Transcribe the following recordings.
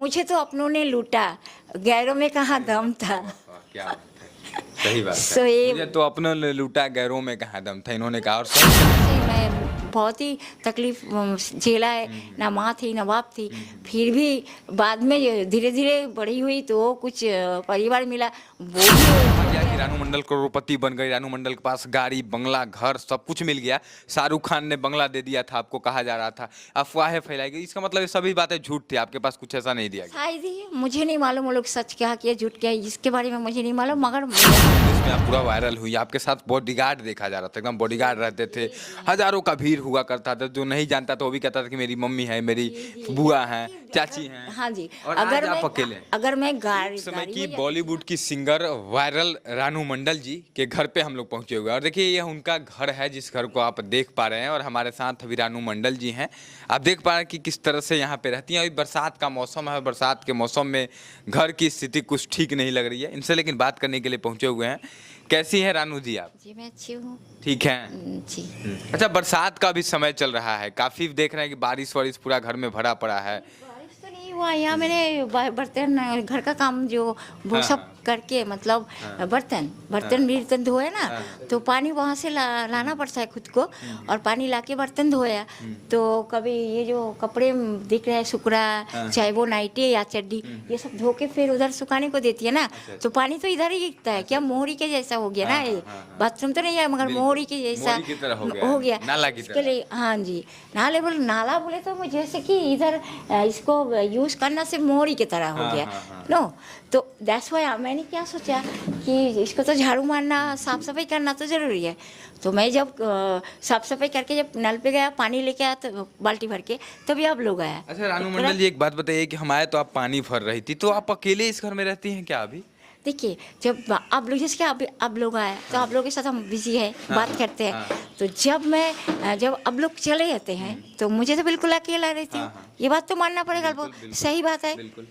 मुझे तो अपनों ने लूटा, गैरों में कहाँ दम था। क्या बात है, सही बात सो है। ये मुझे तो अपनों ने लूटा, गैरों में कहाँ दम था, इन्होंने कहा। और से मैं बहुत ही तकलीफ झेला है, ना माँ थी ना बाप थी। फिर भी बाद में धीरे धीरे बड़ी हुई तो कुछ परिवार मिला, वो कहा भी गया कि रानू मंडल करोड़पति बन गई, रानू मंडल के पास गाड़ी बंगला घर सब कुछ मिल गया, शाहरुख खान ने बंगला दे दिया था आपको, कहा जा रहा था। अफवाहें फैलाई गई, इसका मतलब ये सभी बातें झूठ थी, आपके पास कुछ ऐसा नहीं दिया गया। शायद ही, मुझे नहीं मालूम वो लोग सच क्या किया झूठ क्या, इसके बारे में मुझे नहीं मालूम, मगर इसमें आप पूरा वायरल हुई, आपके साथ बॉडीगार्ड देखा जा रहा था, एकदम बॉडीगार्ड रहते थे, हजारों का भीड़ हुआ करता था, जो नहीं जानता था वो भी कहता था कि मेरी मम्मी है, मेरी बुआ है, चाची हैं। हाँ जी। और आज आप अकेले हैं। अगर मैं उस समय की बॉलीवुड की सिंगर वायरल रानू मंडल जी के घर पे हम लोग पहुंचे हुए हैं, और देखिए यह उनका घर है जिस घर को आप देख पा रहे हैं, और हमारे साथ अभी रानू मंडल जी हैं। आप देख पा रहे हैं कि किस तरह से यहाँ पे रहती हैं। अभी बरसात का मौसम है, बरसात के मौसम में घर की स्थिति कुछ ठीक नहीं लग रही है, इनसे लेकिन बात करने के लिए पहुंचे हुए हैं। कैसी है रानू जी आप? जी मैं अच्छी हूँ। ठीक है। जी अच्छा, बरसात का भी समय चल रहा है, काफी देख रहे हैं कि बारिश वारिश पूरा घर में भरा पड़ा है। बारिश तो नहीं हुआ यहाँ, मैंने बर्तन घर का काम जो वो हाँ, सब करके, मतलब बर्तन बर्तन धोए ना, तो पानी वहाँ से लाना पड़ता है खुद को, और पानी लाके बर्तन धोया। तो कभी ये जो कपड़े दिख रहे हैं सुकड़ा, चाहे वो नाइटी या चड्डी, ये सब धो के फिर उधर सुखाने को देती है ना, तो पानी तो इधर ही गिरता है, क्या मोहरी के जैसा हो गया ना ये। बाथरूम तो नहीं है मगर मोहरी के जैसा मोरी की तरह हो गया, नाला की इसके तरह। लिए हाँ जी, नाला बोले तो मुझे जैसे कि इधर इसको यूज करना से मोहरी की तरह हो गया। नो, तो दैट्स व्हाई मैंने क्या सोचा कि इसको तो झाड़ू मारना, साफ सफाई करना तो जरूरी है। तो मैं जब साफ सफाई करके जब नल पे गया, पानी लेके आया तो बाल्टी भर के, तभी आप लोग आया। अच्छा रानू मंडल जी, एक बात बताइए कि हम आए तो आप पानी भर रही थी, तो आप अकेले इस घर में रहती हैं क्या अभी? देखिए, जब आप लोग जैसे कि आप लोग आए तो आप लोगों के साथ हम बिजी है, बात करते हैं। तो जब अब लोग चले जाते हैं तो मुझे तो बिल्कुल अकेला रहती हूँ। ये बात तो मानना पड़ेगा, सही बात है। बिल्कुल।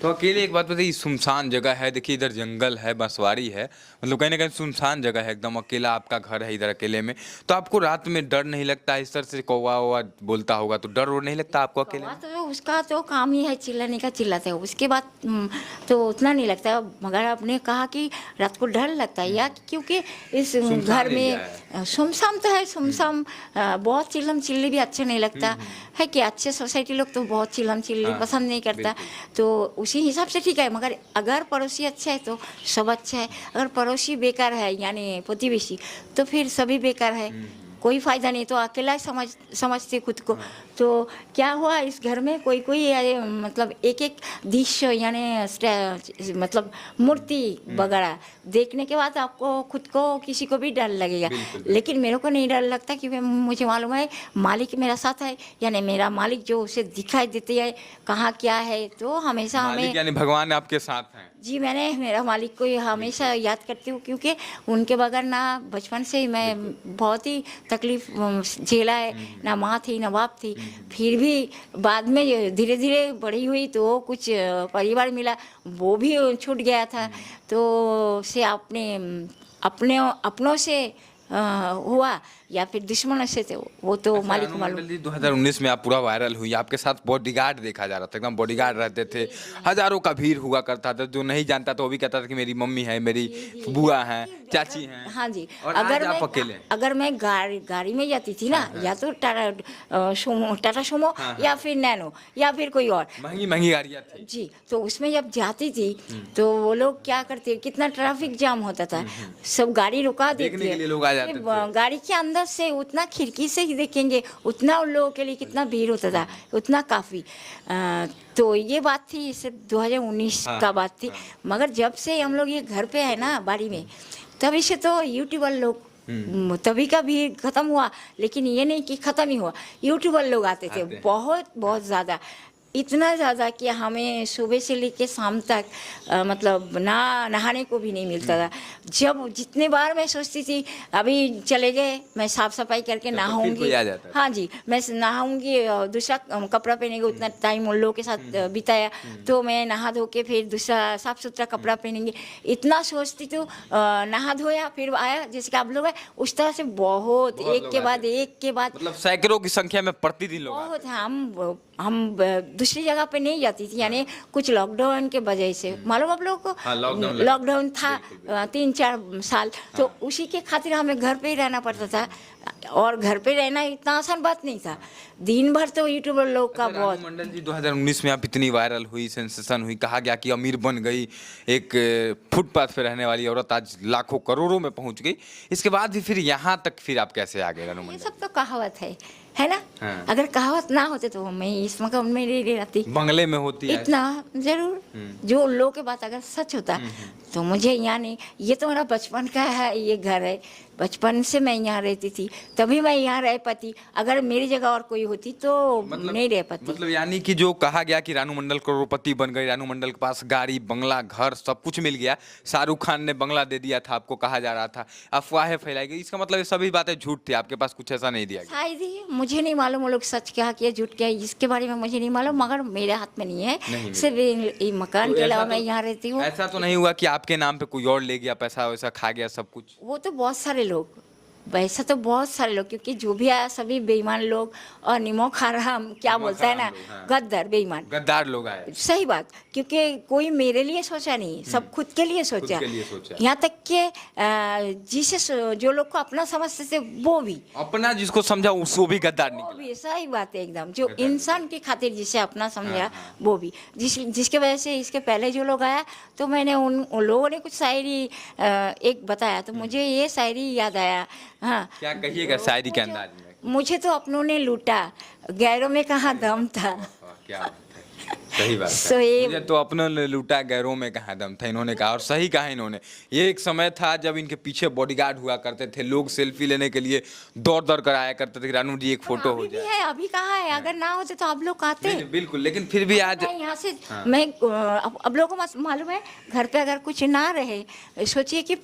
तो अकेले एक बात बताइए, सुनसान जगह है, देखिए इधर जंगल है, बंसवाड़ी है, मतलब कहीं ना कहीं सुनसान जगह है, एकदम अकेला आपका घर है इधर अकेले में, तो आपको रात में डर नहीं लगता? इस तरह से कौवा वौवा बोलता होगा तो डर और नहीं लगता आपको अकेले में? तो उसका तो काम ही है चिल्लाने का, चिल्लाते हो। उसके बाद तो उतना नहीं लगता, मगर आपने कहा कि रात को डर लगता है, या क्योंकि इस घर में सुमसाम तो है, सुमसाम बहुत चिल्लम चिल्ली भी अच्छा नहीं लगता है। कि अच्छे सोसाइटी लोग तो बहुत चिल्लम चिल्ली पसंद नहीं करता, तो उसी हिसाब से ठीक है। मगर अगर पड़ोसी अच्छा है तो सब अच्छा है, अगर पड़ोसी बेकार है यानी प्रतिवेशी, तो फिर सभी बेकार है, कोई फायदा नहीं। तो अकेला ही समझते खुद को। तो क्या हुआ इस घर में, कोई मतलब एक एक डिश यानी मतलब मूर्ति वगैरह देखने के बाद आपको खुद को किसी को भी डर लगेगा, लेकिन मेरे को नहीं डर लगता, क्योंकि मुझे मालूम है मालिक मेरा साथ है, यानी मेरा मालिक जो उसे दिखाई देती है कहाँ क्या है, तो हमेशा हमें यानी भगवान आपके साथ हैं। जी, मैंने मेरा मालिक को हमेशा याद करती हूँ, क्योंकि उनके बगैर ना बचपन से ही मैं बहुत ही तकलीफ झेला है, ना माँ थी ना बाप थी। फिर भी बाद में धीरे धीरे बड़ी हुई तो कुछ परिवार मिला, वो भी छूट गया था। तो से अपनों से हुआ या फिर दुश्मनों से थे, वो तो मालिक को मालूम। 2019 में आप पूरा वायरल हुई, आपके साथ बॉडीगार्ड देखा जा रहा था, एकदम बॉडीगार्ड रहते थे, हजारों का भीड़ हुआ करता था, जो नहीं जानता था वो भी कहता था कि मेरी मम्मी है, मेरी बुआ है, चाची हैं। हाँ जी। और आज आप अकेले हैं। अगर मैं गाड़ी में जाती थी ना, या तो टाटा सुमो या फिर नैनो या फिर कोई और महंगी महंगी गाड़ियाँ थी जी, तो उसमें जब जाती थी तो वो लोग क्या करते, कितना ट्रैफिक जाम होता था, सब गाड़ी रुका देते, देखने के लिए लोग आ जाते थे। गाड़ी के अंदर से उतना खिड़की से ही देखेंगे, उतना उन लोगों के लिए कितना भीड़ होता था, उतना काफ़ी। तो ये बात थी, सिर्फ 2019 का बात थी। मगर जब से हम लोग ये घर पे है ना बाड़ी में, तभी से तो यूट्यूबर लोग तभी का भी खत्म हुआ, लेकिन ये नहीं कि खत्म ही हुआ, यूट्यूबर लोग आते थे बहुत बहुत ज़्यादा, इतना ज़्यादा कि हमें सुबह से लेके शाम तक मतलब नहाने को भी नहीं मिलता था। जब जितने बार मैं सोचती थी अभी चले गए, मैं साफ़ सफाई करके नहाऊंगी, हाँ जी, मैं नहाऊंगी, दूसरा कपड़ा पहनेंगे, उतना टाइम उन लोगों के साथ बिताया, तो मैं नहा धो के फिर दूसरा साफ़ सुथरा कपड़ा पहनेंगे, इतना सोचती। तो नहा धोया फिर आया, जैसे कि आप लोग है उस तरह से बहुत एक के बाद मतलब सैकड़ों की संख्या में प्रतिदिन लोग बहुत। हम दूसरी जगह पे नहीं जाती थी, यानी कुछ लॉकडाउन के वजह से, मालूम आप लोगों हाँ, को लॉकडाउन लॉकडाउन था 3-4 साल, तो उसी के खातिर हमें घर पे ही रहना पड़ता था, और घर पे रहना इतना आसान बात नहीं था। दिन भर तो यूट्यूबर लोग का अच्छा, बहुत। रानू मंडल जी 2019 में आप इतनी वायरल हुई, सेंसेशन हुई, कहा गया कि अमीर बन गई, एक फुटपाथ पे रहने वाली औरत आज लाखों करोड़ों में पहुंच गई। इसके बाद भी फिर यहाँ तक फिर आप कैसे आ गए रानू ये मंडल? सब तो कहावत है ना। हाँ। अगर कहावत ना होते तो मैं इस मकान में नहीं रहती, बंगले में होती है इतना जरूर। जो लोग के बात अगर सच होता तो मुझे यहाँ नहीं, ये तो मेरा बचपन का है, ये घर है, बचपन से मैं यहाँ रहती थी, तभी मैं यहाँ रह पाती। अगर मेरी जगह और कोई होती तो नहीं रह पाती। मतलब यानी कि जो कहा गया कि रानू मंडल करोड़पति बन गई, रानू मंडल के पास गाड़ी, बंगला, घर सब कुछ मिल गया, शाहरुख खान ने बंगला दे दिया था आपको, कहा जा रहा था, अफवाहें फैलाई गई, इसका मतलब ये सभी बातें झूठ थी, आपके पास कुछ ऐसा नहीं दिया गया? शायद ही, मुझे नहीं मालूम वो लोग सच क्या किया झूठ क्या, इसके बारे में मुझे नहीं मालूम, मगर मेरे हाथ में नहीं है। नहीं सिर्फ ये मकान के अलावा मैं यहाँ रहती हूँ। ऐसा तो नहीं हुआ कि आपके नाम पे कोई और ले गया, पैसा वैसा खा गया सब कुछ? वो तो बहुत सारे लोग, वैसा तो बहुत सारे लोग, क्योंकि जो भी आया सभी बेईमान लोग, और निमो खा रहा हम क्या बोलता है ना, हाँ। गद्दार बेईमान, गद्दार लोग आए। सही बात। क्योंकि कोई मेरे लिए सोचा नहीं, सब खुद के लिए सोचा। के लिए सोचा। यहाँ तक कि जो लोग को अपना समझते थे वो भी, अपना जिसको समझा उसको भी गद्दार वो निकला। भी सही बात है एकदम। जो इंसान की खातिर जिसे अपना समझा हाँ। वो भी, जिसके वजह से इसके पहले जो लोग आया, तो मैंने उन लोगों ने कुछ शायरी एक बताया, तो मुझे ये शायरी याद आया। हाँ, क्या कहिएगा शायरी के अंदाज में? मुझे तो अपनों ने लूटा, गैरों में कहाँ दम था। क्या बात है। सही बात So, है। ये- मुझे तो अपनों ने लूटा, गैरों में कहाँ दम था, इन्होंने कहा, और सही कहा इन्होंने। ये एक समय था जब इनके पीछे बॉडीगार्ड हुआ करते थे, लोग सेल्फी लेने के लिए दौड़ दौड़ कर आया करते थे, रानू जी एक फोटो हो अभी भी जाए। है, अभी कहाँ है, अगर ना होते तो आप लोग आते। नहीं, बिल्कुल, लेकिन फिर भी आज मैं यहाँ से मैं अब लोगों को मालूम है, घर पे अगर कुछ ना रहे, सोचिए कि